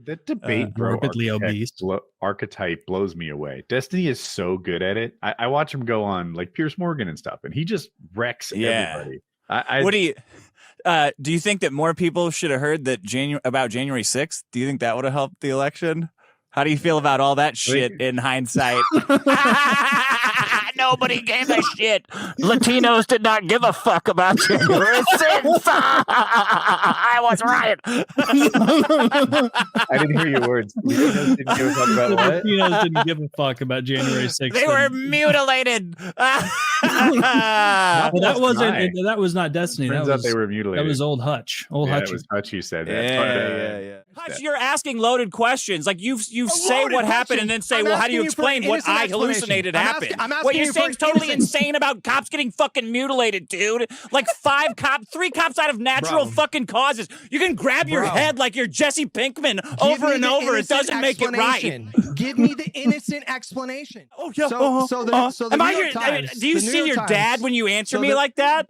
That debate, morbidly obese archetype blows me away. Destiny is so good at it. I watch him go on like Piers Morgan and stuff, and he just wrecks everybody. What do you think that more people should have heard that about January 6th? Do you think that would have helped the election? How do you feel about all that shit in hindsight? Nobody gave a shit. Latinos did not give a fuck about January 6th. I was right. I didn't hear your words. Latinos didn't give a fuck about what? Latinos didn't give a fuck about January 6th. They were mutilated. Well, that was not Destiny. Turns out they were mutilated. That was old Hutch. Hutch. It was Hutch who said that. Yeah. Hutch, you're asking loaded questions. Like you say what happened and then say, well, how do you explain what I hallucinated happened? What you're saying is totally insane about cops getting fucking mutilated, dude. Like 3 cops out of natural fucking causes. You can grab your head like you're Jesse Pinkman over and over. It doesn't make it right. Give me the innocent explanation. Oh yeah. So the New York Times, do you see your dad when you answer me like that?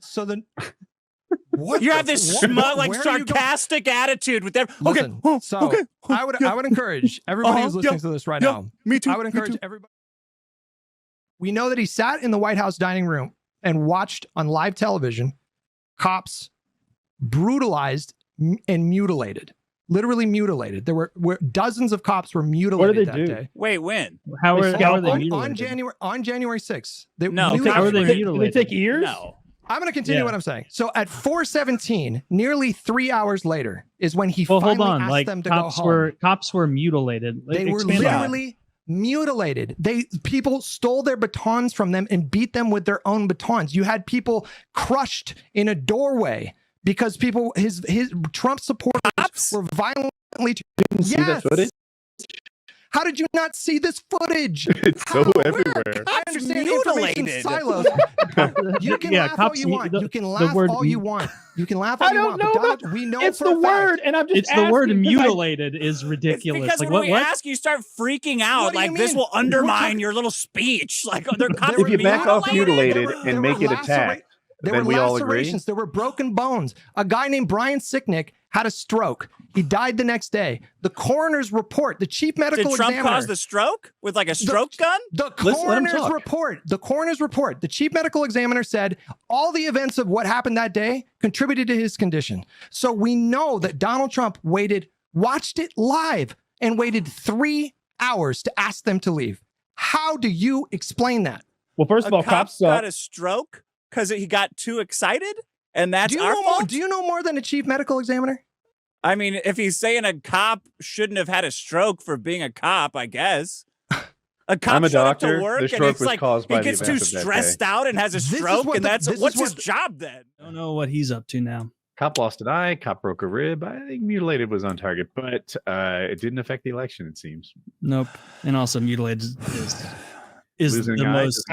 What you have this smug, like sarcastic attitude with them. Listen, I would encourage everybody who's listening to this right now. Me too. I would encourage everybody. We know that he sat in the White House dining room and watched on live television cops brutalized and mutilated. Literally mutilated. There were dozens of cops were mutilated that day. Wait, when? How are they mutilated? On January 6th. How are they mutilated? Did they take years? No. I'm going to continue what I'm saying. So at 4:17, nearly 3 hours later, is when he finally asked them to go home. Cops were mutilated. They were literally mutilated. People stole their batons from them and beat them with their own batons. You had people crushed in a doorway because his Trump supporters were violently. See that footage? How did you not see this footage? It's so everywhere. I understand information silos. You can laugh all you want. You can laugh all you want. You can laugh all you want. But we know it's the word, and I'm just. It's the word mutilated is ridiculous. Because like, when we ask, you start freaking out. Like this will undermine your little speech. Like they're if you back off mutilated and make it attack. There were lacerations. There were broken bones. A guy named Brian Sicknick had a stroke. He died the next day. The coroner's report, the chief medical examiner. Did Trump cause the stroke with like a stroke gun? The coroner's report, the chief medical examiner said all the events of what happened that day contributed to his condition. So we know that Donald Trump watched it live and waited 3 hours to ask them to leave. How do you explain that? Well, first of all, cops got a stroke because he got too excited, and that's our fault. Do you know more than a chief medical examiner? I mean, if he's saying a cop shouldn't have had a stroke for being a cop, I guess. A cop I'm a doctor. To work the and stroke it's was like caused by he gets too stressed out and has a stroke, and what's his job then? I don't know what he's up to now. Cop lost an eye. Cop broke a rib. I think mutilated was on target, but it didn't affect the election. It seems. Nope. And also mutilated is the most.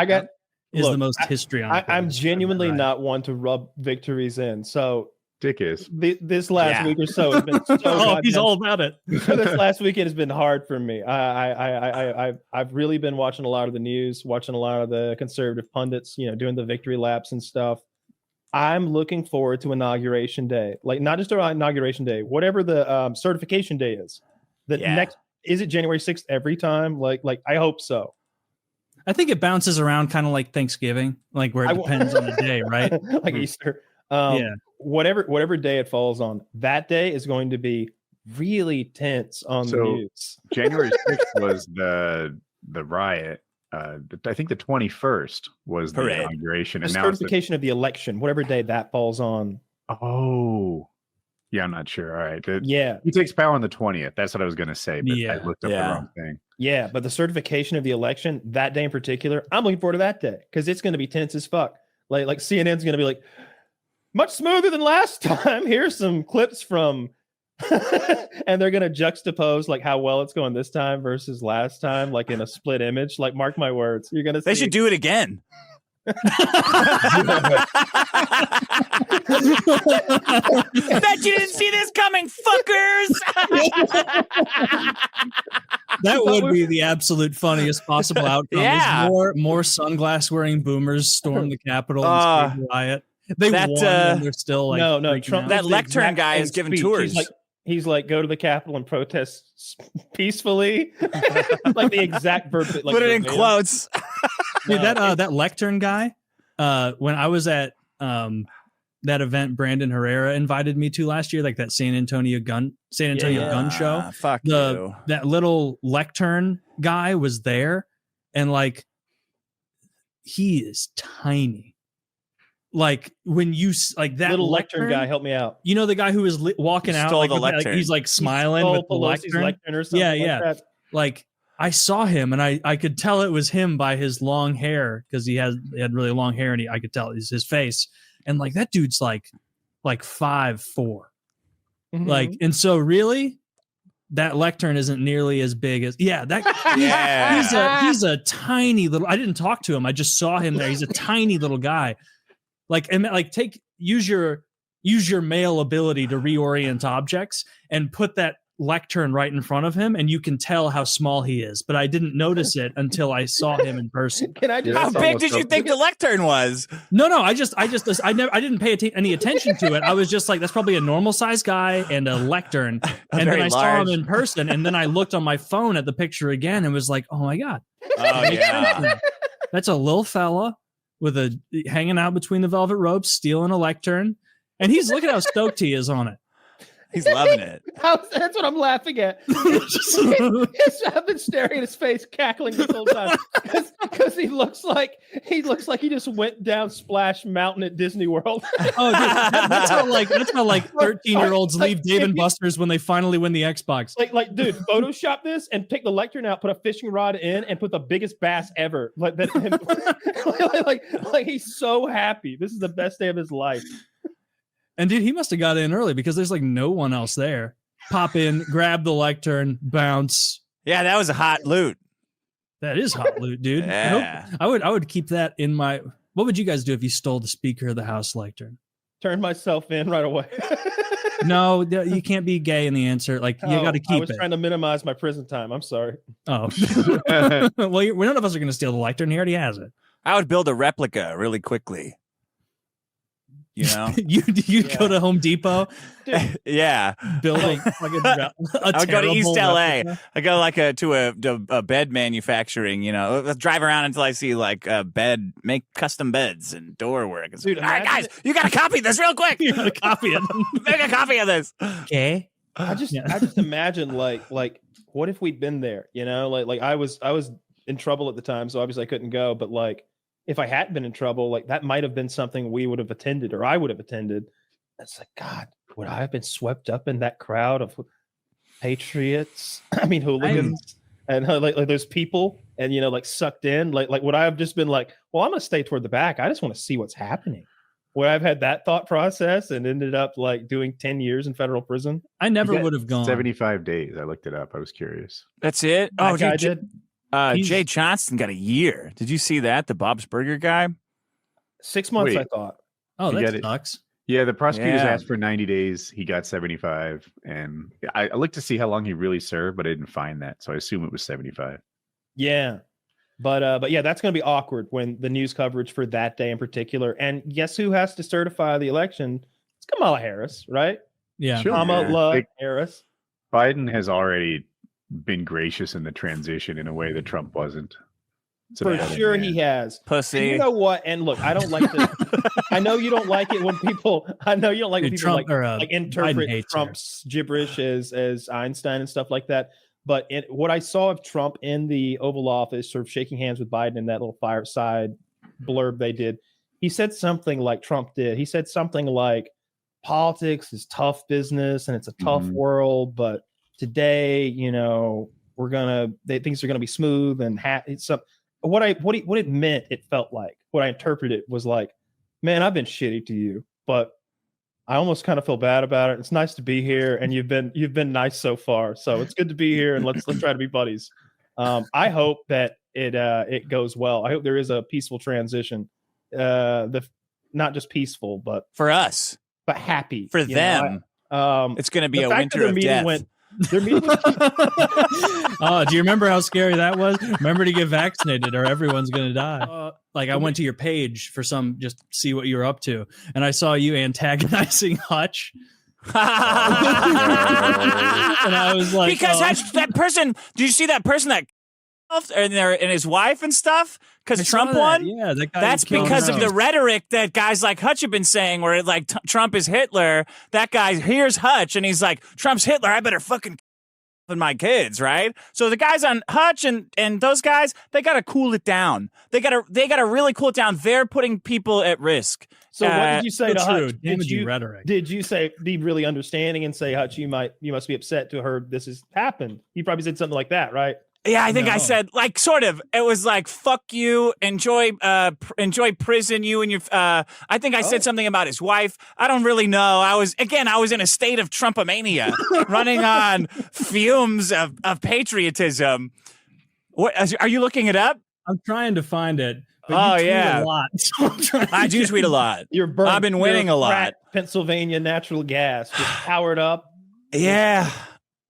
The most history on. I'm genuinely not one to rub victories in. So Dick is this last week or so has been so he's all about it. This last weekend has been hard for me. I've really been watching a lot of the news, watching a lot of the conservative pundits, doing the victory laps and stuff. I'm looking forward to Inauguration Day, like not just Inauguration Day, whatever the certification day is. Is it January 6th every time? Like I hope so. I think it bounces around kind of like Thanksgiving, like where it depends on the day, right? Like Easter. Whatever day it falls on, that day is going to be really tense on the news. January 6th was the riot. I think the 21st was the inauguration. And now certification of the election, whatever day that falls on. Oh, yeah, I'm not sure. All right. He takes power on the 20th. That's what I was going to say, but I looked up the wrong thing. Yeah, but the certification of the election, that day in particular, I'm looking forward to that day because it's going to be tense as fuck. Like CNN's going to be like, much smoother than last time. Here's some clips from, and they're going to juxtapose like how well it's going this time versus last time, like in a split image. Like, mark my words, you're going to. They should do it again. Bet you didn't see this coming, fuckers. That would be the absolute funniest possible outcome. Yeah. More sunglass wearing boomers storm the Capitol and riot. They won, and they're still like no. Trump, that lectern guy is giving tours. he's like, go to the Capitol and protest peacefully. Like the exact verb. Like, put it in quotes. Dude, that lectern guy, when I was at that event Brandon Herrera invited me to last year, like that San Antonio gun show. Fuck you. That little lectern guy was there, and like he is tiny. Like when you like that little lectern guy, help me out. You know the guy who was walking out, like, like he's like smiling with the lectern or something. Yeah. Like I saw him, and I could tell it was him by his long hair, because he had really long hair, and I could tell it's his face. And like that dude's like 5'4", like, and so really, that lectern isn't nearly as big as he's a tiny little. I didn't talk to him. I just saw him there. He's a tiny little guy. Like, and like use your male ability to reorient objects and put that lectern right in front of him, and you can tell how small he is. But I didn't notice it until I saw him in person. How big did you think the lectern was? No, I didn't pay any attention to it. I was just like, that's probably a normal sized guy and a lectern. And then I saw him in person, and then I looked on my phone at the picture again and was like, oh my God. Oh yeah. That's a little fella with hanging out between the velvet ropes, stealing a lectern. And look at how stoked he is on it. He's loving it. That's what I'm laughing at. I've been staring at his face, cackling this whole time, because he looks like he just went down Splash Mountain at Disney World. Oh, dude, that's how 13-year-olds leave Dave & Buster's when they finally win the Xbox. Like, dude, Photoshop this and take the lectern out, put a fishing rod in, and put the biggest bass ever. Like he's so happy. This is the best day of his life. And dude, he must have got in early, because there's like no one else there. Pop in, grab the lectern, bounce. Yeah, that was a hot loot. That is hot loot, dude. Yeah. I would keep that in my. What would you guys do if you stole the Speaker of the House lectern? Turn myself in right away. No, you can't be gay in the answer. Like, you got to keep it. I was trying to minimize my prison time. I'm sorry. Oh. Well, none of us are going to steal the lectern. He already has it. I would build a replica really quickly. You know, you go to Home Depot. Yeah, build a I would go to East LA. I go to a bed manufacturing. You know, let's drive around until I see like a bed, make custom beds and door work. Dude, all right, guys, you got to copy this real quick. You got to copy it. Make a copy of this. Okay. I just imagine like what if we'd been there? You know, like I was in trouble at the time, so obviously I couldn't go. But like, if I hadn't been in trouble, like that might have been something we would have attended, or I would have attended. It's like, God, would I have been swept up in that crowd of patriots? I mean, hooligans, and like those people, and like sucked in. Like would I have just been like, well, I'm gonna stay toward the back. I just want to see what's happening. Would I've had that thought process and ended up like doing 10 years in federal prison? I never would have gone 75 days. I looked it up. I was curious. That's it. Oh, I did. Jay Johnston got a year. Did you see that? The Bob's Burger guy? 6 months, I thought. Oh, that sucks. Yeah, the prosecutors asked for 90 days. He got 75. And I looked to see how long he really served, but I didn't find that. So I assume it was 75. Yeah. But yeah, that's going to be awkward when the news coverage for that day in particular. And guess who has to certify the election? It's Kamala Harris, right? Yeah. Sure. Kamala Harris. Biden has already been gracious in the transition in a way that Trump wasn't. For sure he has. Pussy. And you know what? And look, I don't like this. I know you don't like it when people interpret Trump's gibberish as Einstein and stuff like that. But what I saw of Trump in the Oval Office, sort of shaking hands with Biden in that little fireside blurb they did, he said something like Trump did. He said something like, politics is tough business and it's a tough world, but today, things are going to be smooth and what it meant, it felt like, what I interpreted was like, man, I've been shitty to you, but I almost kind of feel bad about it. It's nice to be here, and you've been nice so far. So it's good to be here, and let's try to be buddies. I hope that it goes well. I hope there is a peaceful transition. Not just peaceful, but for us, but happy for them. It's going to be a winter of death. Their meeting was oh, do you remember how scary that was? Remember to get vaccinated or everyone's going to die. I went to your page for just see what you were up to. And I saw you antagonizing Hutch, And I was like, because that person, did you see that person that and his wife and stuff? Because Trump won? Yeah, that guy. That's because of the rhetoric that guys like Hutch have been saying, where like Trump is Hitler. That guy hears Hutch and he's like, Trump's Hitler, I better fucking my kids, right? So the guys on Hutch and those guys, they gotta cool it down. They gotta really cool it down. They're putting people at risk. So what did you say to Hutch? Rhetoric. Did you say be really understanding and say, Hutch, you must be upset to have heard this has happened? You probably said something like that, right? Yeah, I think I said like sort of. It was like fuck you, enjoy prison. You and your. I think I said something about his wife. I don't really know. I was in a state of Trumpomania, running on fumes of patriotism. What are you looking it up? I'm trying to find it. But you tweet a lot, so I do tweet a lot. I've been winning a lot. Pennsylvania natural gas just powered up. Yeah,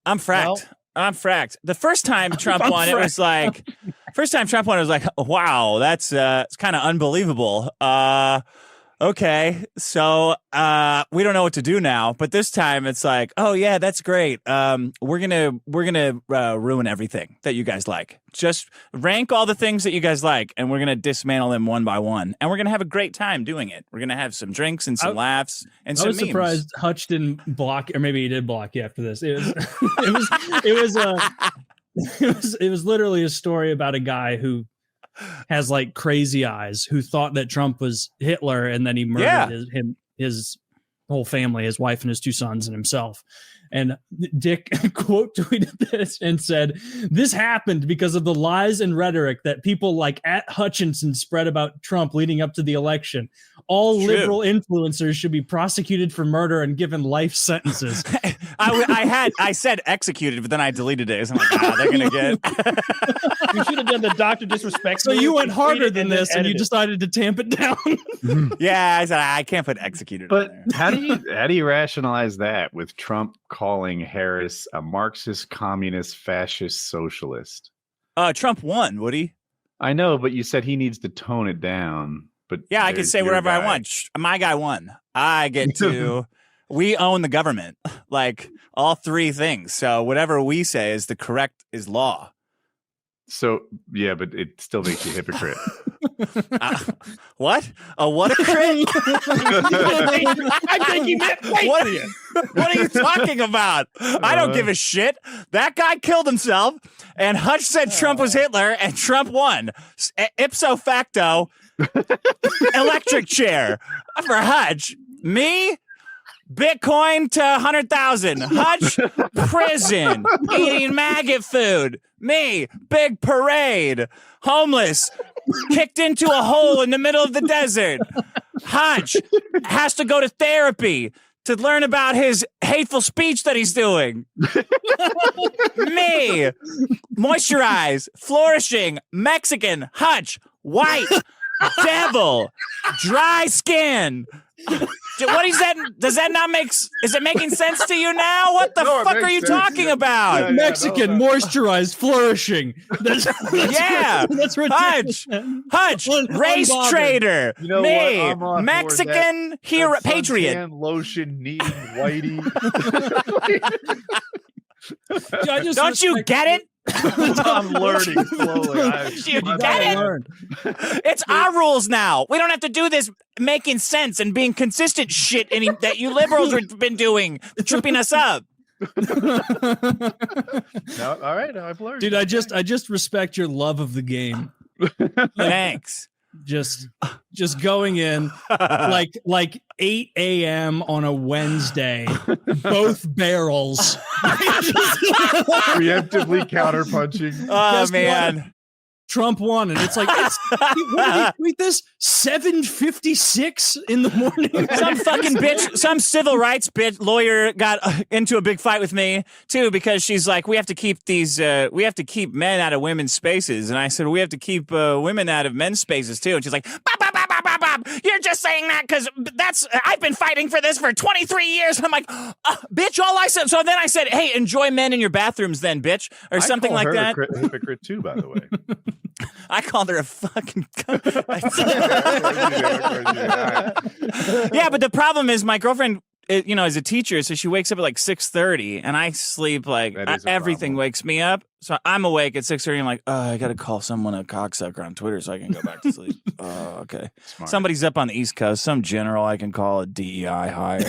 I'm fracked. Well, I'm fracked. The first time Trump won, it was like, wow, that's it's kind of unbelievable. Okay, so we don't know what to do now. But this time it's like, oh yeah, that's great. We're gonna ruin everything that you guys like. Just rank all the things that you guys like, and we're gonna dismantle them one by one, and we're gonna have a great time doing it. We're gonna have some drinks and some laughs and some memes. I was surprised Hutch didn't block, or maybe he did block you after this. It was literally a story about a guy who has like crazy eyes, who thought that Trump was Hitler, and then he murdered his whole family, his wife and his 2 sons and himself. And Dick quote tweeted this and said, "This happened because of the lies and rhetoric that people like at Hutchinson spread about Trump leading up to the election. All liberal influencers should be prosecuted for murder and given life sentences." I said executed, but then I deleted it. I'm like, they're gonna get. You should have done the doctor disrespect. So you went harder than this, and you decided to tamp it down. Yeah, I said I can't put executed. But how do you rationalize that with Trump calling Harris a Marxist, communist, fascist, socialist? Trump won, would he? I know, but you said he needs to tone it down. But yeah, I can say whatever I want. My guy won. I get to. We own the government, like all 3 things. So whatever we say is law. So yeah, but it still makes you a hypocrite. What? What a crit? I think he meant what are you talking about? I don't give a shit. That guy killed himself, and Hutch said Trump was Hitler, and Trump won. Ipso facto, electric chair for Hutch. Me? Bitcoin to 100,000. Hutch, prison, eating maggot food. Me, big parade. Homeless, kicked into a hole in the middle of the desert. Hutch has to go to therapy to learn about his hateful speech that he's doing. Me, moisturize, flourishing, Mexican. Hutch, white, devil, dry skin. What is that? Does that not make? Is it making sense to you now? What the fuck are you talking about? Yeah, Mexican, moisturize, flourishing. That's that's ridiculous. Hutch, race trader. You know me, what? Mexican hero, patriot. Lotion needing whitey. Don't you get it? I'm learning slowly. It's our rules now. We don't have to do this making sense and being consistent shit that you liberals have been doing, tripping us up. No, all right, I've learned. Dude, I just respect your love of the game. Thanks. Just going in like 8 a.m. on a Wednesday, both barrels. Preemptively counterpunching. Oh, man. What? Trump won, and it's like, what did he tweet this? 7:56 in the morning. Some fucking bitch, some civil rights bitch lawyer got into a big fight with me too, because she's like, we have to keep men out of women's spaces, and I said we have to keep women out of men's spaces too, and she's like, bop, bop, bop, bop, bop, bop. You're just saying that because I've been fighting for this for 23 years. And I'm like, bitch, all I said. So then I said, hey, enjoy men in your bathrums, then, bitch, or something like that. A hypocrite too, by the way. I called her a fucking. Yeah, but the problem is my girlfriend as a teacher, so she wakes up at like 6:30, and I sleep like everything wakes me up. So I'm awake at 6:30. I'm like, oh, I got to call someone a cocksucker on Twitter so I can go back to sleep. Oh, okay. Smart. Somebody's up on the East Coast, some general I can call a DEI hire.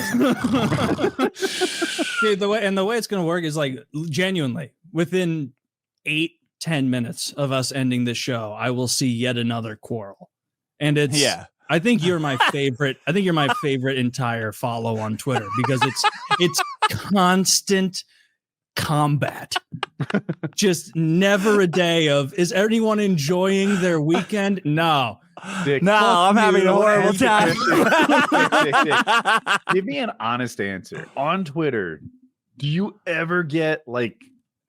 Dude, the way it's gonna work is like genuinely within 8-10 minutes of us ending this show, I will see yet another quarrel, and it's I think you're my favorite. I think you're my favorite entire follow on Twitter because it's constant combat. Just never a day of, is anyone enjoying their weekend? No. Dick, no, I'm having a horrible time. Give me an honest answer. On Twitter, do you ever get like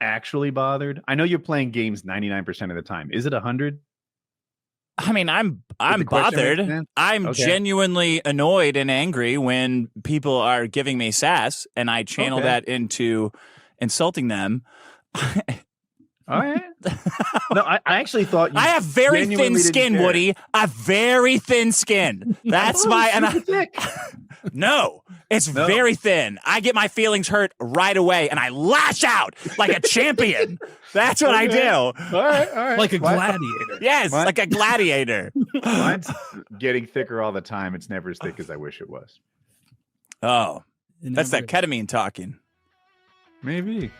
actually bothered? I know you're playing games 99% of the time. Is it 100? I mean, I'm bothered. I'm genuinely annoyed and angry when people are giving me sass, and I channel that into insulting them. All right. No, I actually thought you I have very thin skin, Woody. A very thin skin. That's No, it's very thin. I get my feelings hurt right away, and I lash out like a champion. That's what I do. All right. Like a gladiator. Yes, like a gladiator. Mine's getting thicker all the time. It's never as thick as I wish it was. Oh, that's that ketamine talking. Maybe.